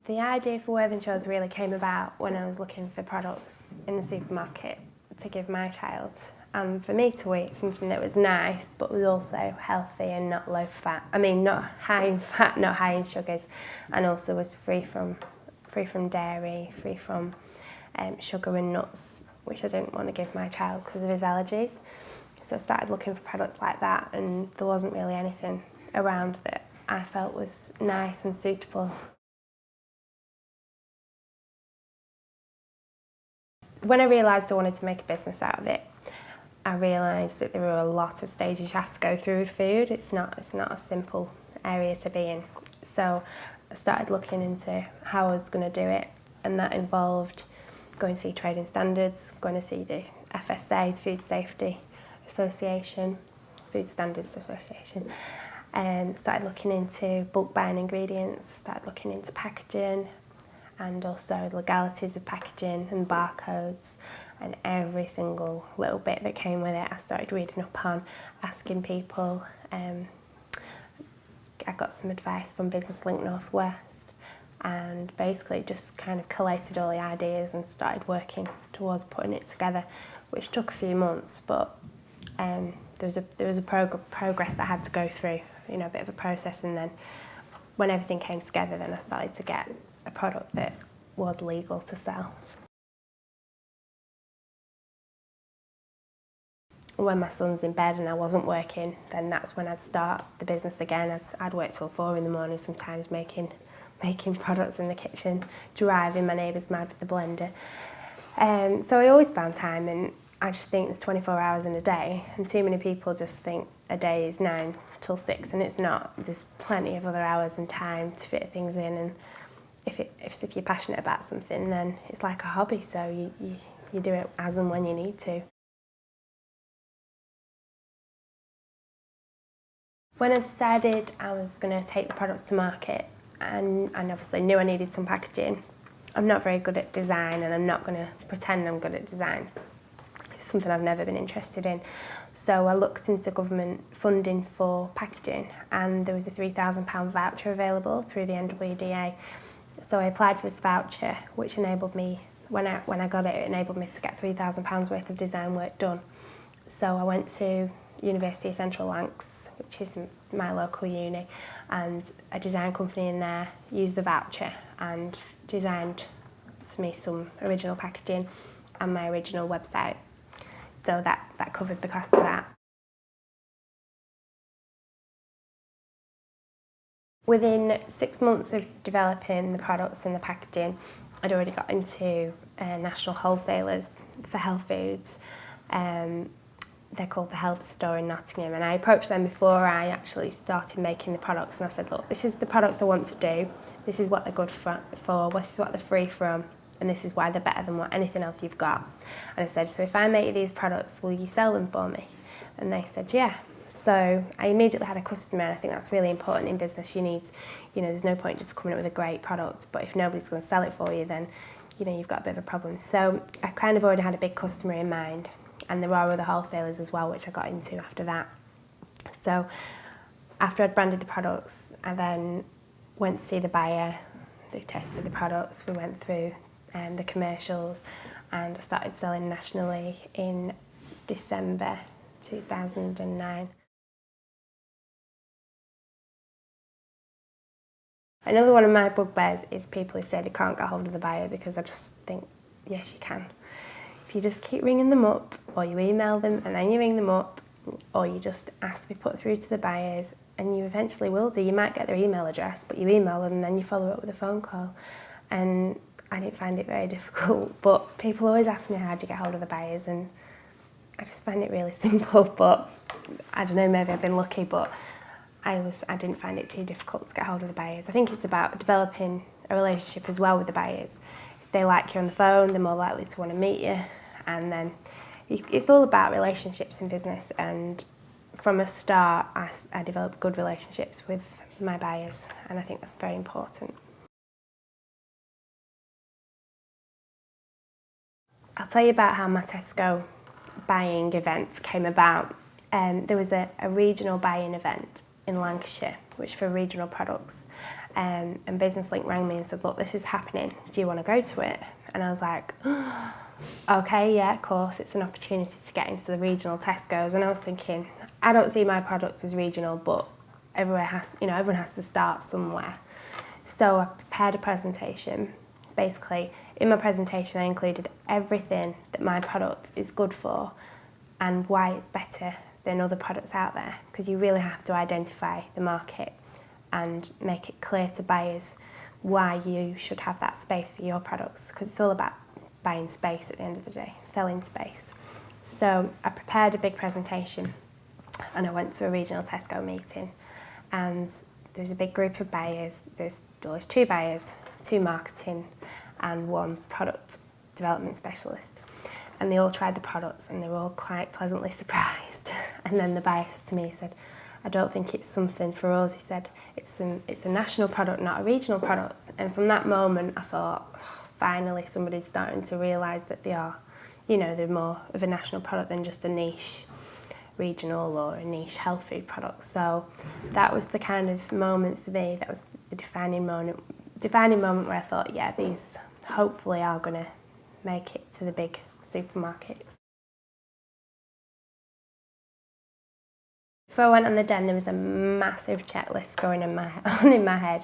The idea for Worthing Shows really came about when I was looking for products in the supermarket to give my child, and for me to eat something that was nice but was also healthy and not low fat. I mean, not high in fat, not high in sugars, and also was free from dairy, free from sugar and nuts, which I didn't want to give my child because of his allergies. So I started looking for products like that, and there wasn't really anything around that I felt was nice and suitable. When I realised I wanted to make a business out of it, I realised that there were a lot of stages you have to go through with food. It's not a simple area to be in. So I started looking into how I was going to do it, and that involved going to see trading standards, going to see the FSA, the Food Safety Association, Food Standards Association, and started looking into bulk buying ingredients, started looking into packaging, and also legalities of packaging and barcodes, and every single little bit that came with it I started reading up on, asking people. I got some advice from Business Link Northwest, and basically just kind of collated all the ideas and started working towards putting it together, which took a few months, but there was a progress that I had to go through, you know, a bit of a process, and then when everything came together, then I started to get a product that was legal to sell. When my son's in bed and I wasn't working, then that's when I'd start the business again. I'd work till 4 in the morning, sometimes making products in the kitchen, driving my neighbours mad with the blender. So I always found time, and I just think there's 24 hours in a day, and too many people just think a day is 9 till 6, and it's not. There's plenty of other hours and time to fit things in, and if you're passionate about something, then it's like a hobby, so you do it as and when you need to. When I decided I was going to take the products to market, and obviously knew I needed some packaging, I'm not very good at design, and I'm not going to pretend I'm good at design. It's something I've never been interested in. So I looked into government funding for packaging, and there was a £3,000 voucher available through the NWDA. So I applied for this voucher, which enabled me, when I got it, it enabled me to get £3,000 worth of design work done. So I went to University of Central Lancs, which is my local uni, and a design company in there used the voucher and designed me some original packaging and my original website. So that covered the cost of that. Within 6 months of developing the products and the packaging, I'd already got into national wholesalers for health foods. They're called the Health Store in Nottingham, and I approached them before I actually started making the products, and I said, look, this is the products I want to do, this is what they're good for, this is what they're free from, and this is why they're better than what anything else you've got. And I said, so if I make these products, will you sell them for me? And they said, yeah. So I immediately had a customer, and I think that's really important in business. You need, there's no point just coming up with a great product, but if nobody's going to sell it for you, then, you've got a bit of a problem. So I kind of already had a big customer in mind, and there are other wholesalers as well, which I got into after that. So after I'd branded the products, I then went to see the buyer. They tested the products, we went through the commercials, and I started selling nationally in December 2009. Another one of my bugbears is people who say they can't get hold of the buyer, because I just think, yes, you can. If you just keep ringing them up, or you email them and then you ring them up, or you just ask to be put through to the buyers, and you eventually will do. You might get their email address, but you email them and then you follow up with a phone call. And I didn't find it very difficult, but people always ask me, how do you get hold of the buyers? And I just find it really simple, but I don't know, maybe I've been lucky, but I didn't find it too difficult to get hold of the buyers. I think it's about developing a relationship as well with the buyers. If they like you on the phone, they're more likely to want to meet you, and then it's all about relationships in business, and from a start I developed good relationships with my buyers, and I think that's very important. I'll tell you about how my Tesco buying event came about. There was a regional buying event in Lancashire, which for regional products, And Business Link rang me and said, look, this is happening, do you want to go to it? And I was like, okay, yeah, of course, it's an opportunity to get into the regional Tesco's. And I was thinking, I don't see my products as regional, but everyone has to start somewhere. So I prepared a presentation. Basically, in my presentation, I included everything that my product is good for and why it's better than other products out there, because you really have to identify the market and make it clear to buyers why you should have that space for your products, because it's all about buying space at the end of the day, selling space. So I prepared a big presentation and I went to a regional Tesco meeting, and there's a big group of buyers. There's 2 buyers, 2 marketing and 1 product development specialist. And they all tried the products and they were all quite pleasantly surprised. And then the buyer said to me, he said, I don't think it's something for us. He said, it's a national product, not a regional product. And from that moment, I thought, oh, finally somebody's starting to realise that they are, they're more of a national product than just a niche regional or a niche health food product. So that was the kind of moment for me. That was the defining moment where I thought, yeah, these hopefully are going to make it to the big supermarkets. Before I went on the den, there was a massive checklist going in my head.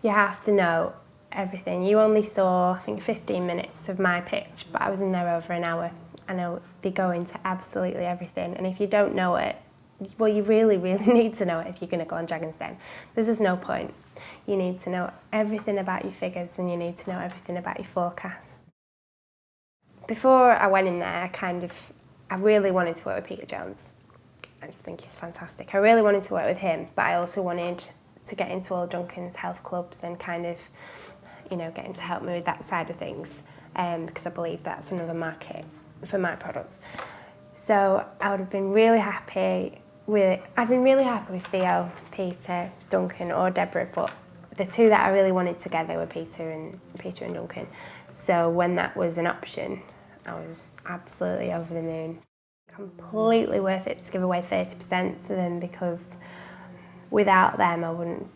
You have to know everything. You only saw, I think, 15 minutes of my pitch, but I was in there over an hour, and I'll be going to absolutely everything. And if you don't know it, well, you really, really need to know it if you're going to go on Dragon's Den. There's just no point. You need to know everything about your figures, and you need to know everything about your forecasts. Before I went in there, I really wanted to work with Peter Jones. I just think he's fantastic. I really wanted to work with him, but I also wanted to get into all Duncan's health clubs and get him to help me with that side of things, because I believe that's another market for my products. So I would have been really happy with Theo, Peter, Duncan or Deborah, but the 2 that I really wanted together were Peter and Duncan. So when that was an option, I was absolutely over the moon. Completely worth it to give away 30% to them, because without them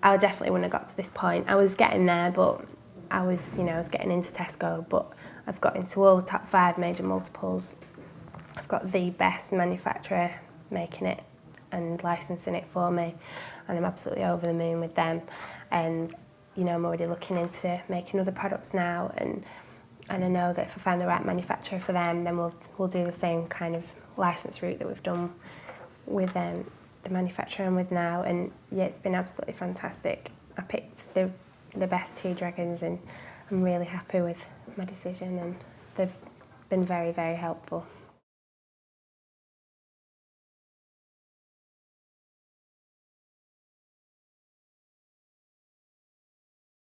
I definitely wouldn't have got to this point. I was getting there, but I was getting into Tesco, but I've got into all the top 5 major multiples. I've got the best manufacturer making it and licensing it for me, and I'm absolutely over the moon with them. And I'm already looking into making other products now, and I know that if I find the right manufacturer for them, then we'll do the same kind of license route that we've done with the manufacturer I'm with now. And yeah, it's been absolutely fantastic. I picked the best 2 dragons, and I'm really happy with my decision, and they've been very, very helpful.